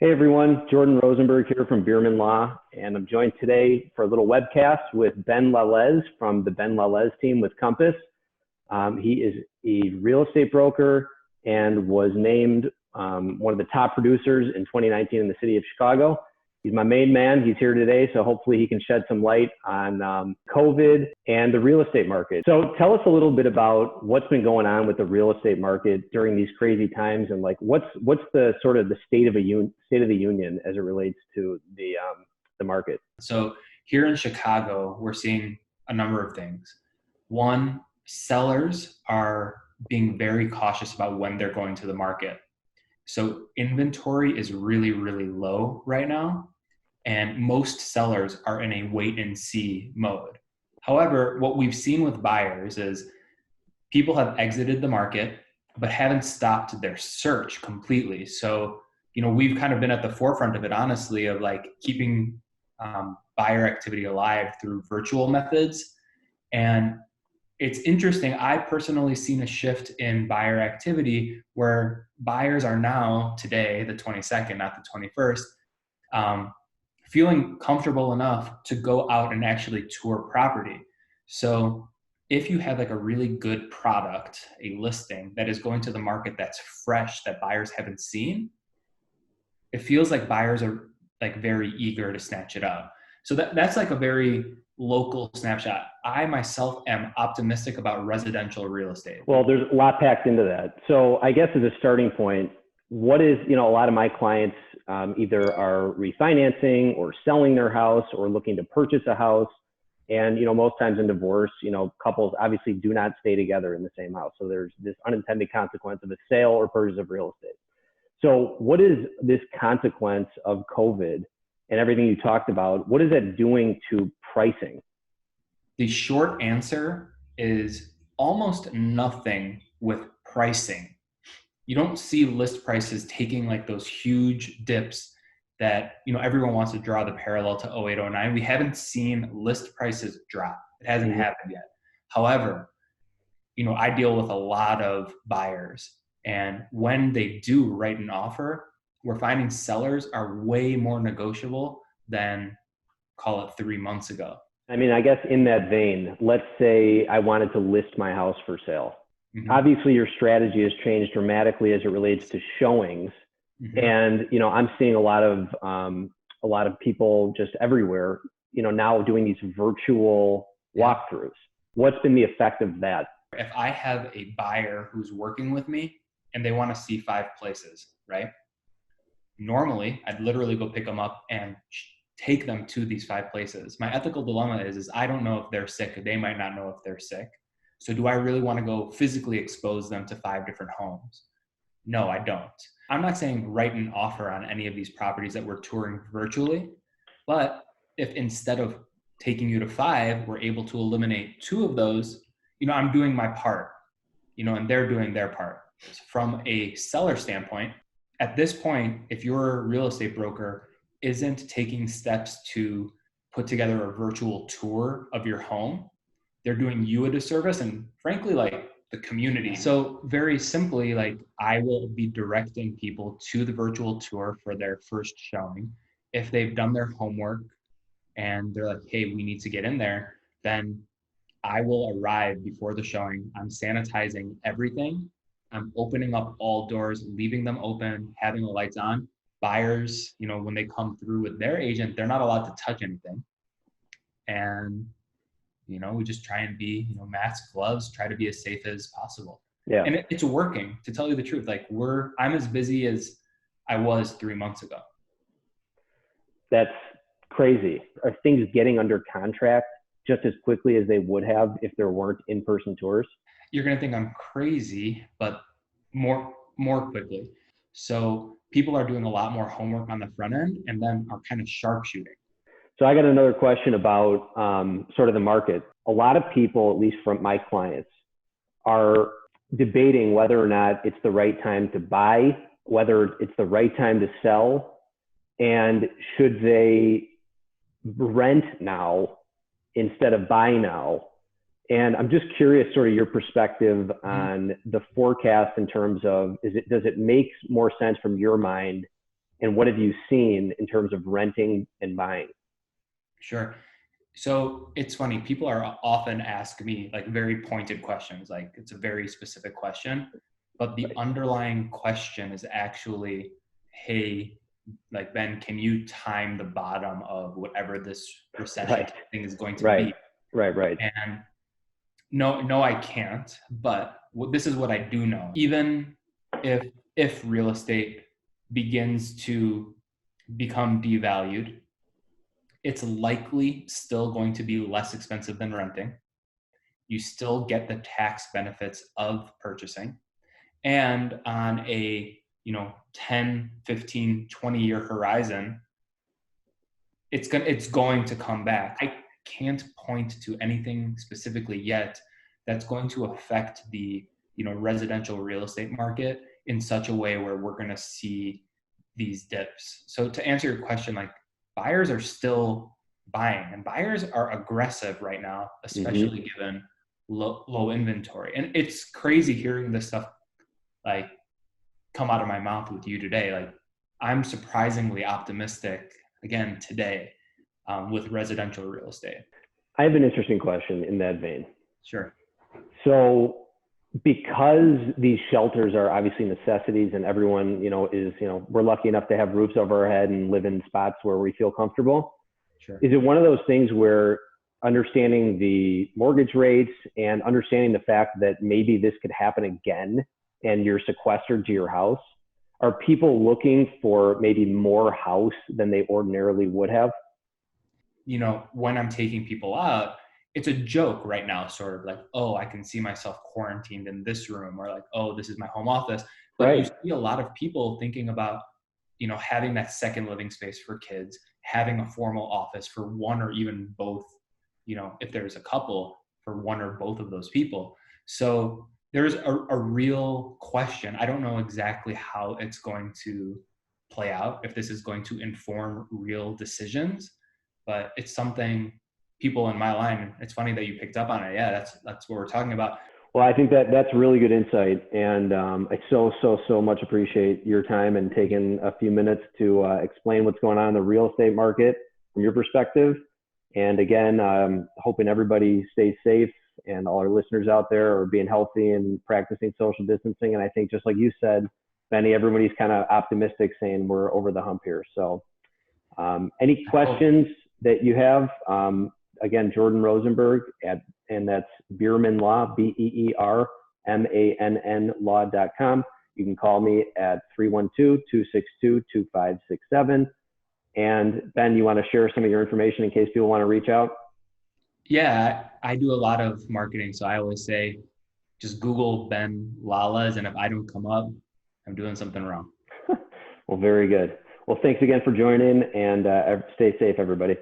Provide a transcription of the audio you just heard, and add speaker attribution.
Speaker 1: Hey everyone, Jordan Rosenberg here from Bierman Law, and I'm joined today for a little webcast with Ben Lalez from the Ben Lalez Team with Compass. He is a real estate broker and was named one of the top producers in 2019 in the city of Chicago. He's my main man. He's here today, so hopefully he can shed some light on COVID and the real estate market. So tell us a little bit about what's been going on with the real estate market during these crazy times, and like what's the sort of the state of the union as it relates to the market.
Speaker 2: So here in Chicago, we're seeing a number of things. One, sellers are being very cautious about when they're going to the market. So inventory is really, really low right now, and most sellers are in a wait and see mode. However, what we've seen with buyers is people have exited the market, but haven't stopped their search completely. So, we've kind of been at the forefront of it, honestly, of like keeping buyer activity alive through virtual methods. And it's interesting. I personally seen a shift in buyer activity where buyers are now today, the 22nd, not the 21st, feeling comfortable enough to go out and actually tour property. So if you have like a really good product, a listing that is going to the market that's fresh, that buyers haven't seen, it feels like buyers are like very eager to snatch it up. So that's like a very local snapshot. I myself am optimistic about residential real estate.
Speaker 1: Well, there's a lot packed into that. So I guess as a starting point, what is, a lot of my clients either are refinancing or selling their house or looking to purchase a house. And, most times in divorce, couples obviously do not stay together in the same house. So there's this unintended consequence of a sale or purchase of real estate. So what is this consequence of COVID and everything you talked about? What is that doing to pricing?
Speaker 2: The short answer is almost nothing with pricing. You don't see list prices taking like those huge dips that, everyone wants to draw the parallel to 08, 09. We haven't seen list prices drop. It hasn't happened yet. However, I deal with a lot of buyers, and when they do write an offer, we're finding sellers are way more negotiable than, call it, 3 months ago.
Speaker 1: I mean, I guess in that vein, let's say I wanted to list my house for sale. Mm-hmm. Obviously, your strategy has changed dramatically as it relates to showings. Mm-hmm. And, I'm seeing a lot of people just everywhere, now doing these virtual walkthroughs. What's been the effect of that?
Speaker 2: If I have a buyer who's working with me and they want to see 5 places, right? Normally, I'd literally go pick them up and take them to these 5 places. My ethical dilemma is I don't know if they're sick. They might not know if they're sick. So do I really want to go physically expose them to 5 different homes? No, I don't. I'm not saying write an offer on any of these properties that we're touring virtually, but if instead of taking you to 5, we're able to eliminate 2 of those, I'm doing my part, and they're doing their part. From a seller standpoint, at this point, if your real estate broker isn't taking steps to put together a virtual tour of your home, they're doing you a disservice and frankly, like the community. So very simply, like I will be directing people to the virtual tour for their first showing. If they've done their homework and they're like, hey, we need to get in there, then I will arrive before the showing. I'm sanitizing everything. I'm opening up all doors, leaving them open, having the lights on. Buyers, when they come through with their agent, they're not allowed to touch anything. And, we just try and be, masks, gloves, try to be as safe as possible.
Speaker 1: Yeah.
Speaker 2: And it's working, to tell you the truth. Like I'm as busy as I was 3 months ago.
Speaker 1: That's crazy. Are things getting under contract just as quickly as they would have if there weren't in-person tours?
Speaker 2: You're going to think I'm crazy, but more quickly. So people are doing a lot more homework on the front end and then are kind of sharpshooting.
Speaker 1: So I got another question about sort of the market. A lot of people, at least from my clients, are debating whether or not it's the right time to buy, whether it's the right time to sell, and should they rent now instead of buy now. And I'm just curious, sort of your perspective on the forecast in terms of, does it make more sense from your mind and what have you seen in terms of renting and buying?
Speaker 2: Sure. So it's funny. People are often ask me like very pointed questions, like it's a very specific question, but the underlying question is actually, hey, like Ben, can you time the bottom of whatever this recession thing is going to be?
Speaker 1: Right.
Speaker 2: And no, I can't. But this is what I do know. Even if real estate begins to become devalued, it's likely still going to be less expensive than renting. You still get the tax benefits of purchasing. And on a 10, 15, 20-year horizon, it's going to come back. I can't point to anything specifically yet that's going to affect the residential real estate market in such a way where we're going to see these dips. So to answer your question, like, buyers are still buying, and buyers are aggressive right now, especially given low inventory. And it's crazy hearing this stuff like come out of my mouth with you today. Like, I'm surprisingly optimistic again today with residential real estate.
Speaker 1: I have an interesting question in that vein.
Speaker 2: Sure.
Speaker 1: So because these shelters are obviously necessities and everyone, we're lucky enough to have roofs over our head and live in spots where we feel comfortable.
Speaker 2: Sure.
Speaker 1: Is it one of those things where understanding the mortgage rates and understanding the fact that maybe this could happen again and you're sequestered to your house, are people looking for maybe more house than they ordinarily would have?
Speaker 2: When I'm taking people out, it's a joke right now, sort of like, oh, I can see myself quarantined in this room, or like, oh, this is my home office. But you see a lot of people thinking about, having that second living space for kids, having a formal office for one or even both, if there's a couple, for one or both of those people. So there's a real question. I don't know exactly how it's going to play out, if this is going to inform real decisions, but it's something people in my line, it's funny that you picked up on it. Yeah, that's what we're talking about.
Speaker 1: Well, I think that's really good insight. And I so much appreciate your time and taking a few minutes to explain what's going on in the real estate market from your perspective. And again, hoping everybody stays safe and all our listeners out there are being healthy and practicing social distancing. And I think just like you said, Benny, everybody's kind of optimistic saying we're over the hump here. So any questions that you have, again, Jordan Rosenberg and that's Beerman Law, BEERMANN law.com. You can call me at 312-262-2567. And Ben, you want to share some of your information in case people want to reach out?
Speaker 2: Yeah, I do a lot of marketing. So I always say, just Google Ben Lalez. And if I don't come up, I'm doing something wrong.
Speaker 1: Well, very good. Well, thanks again for joining, and stay safe, everybody.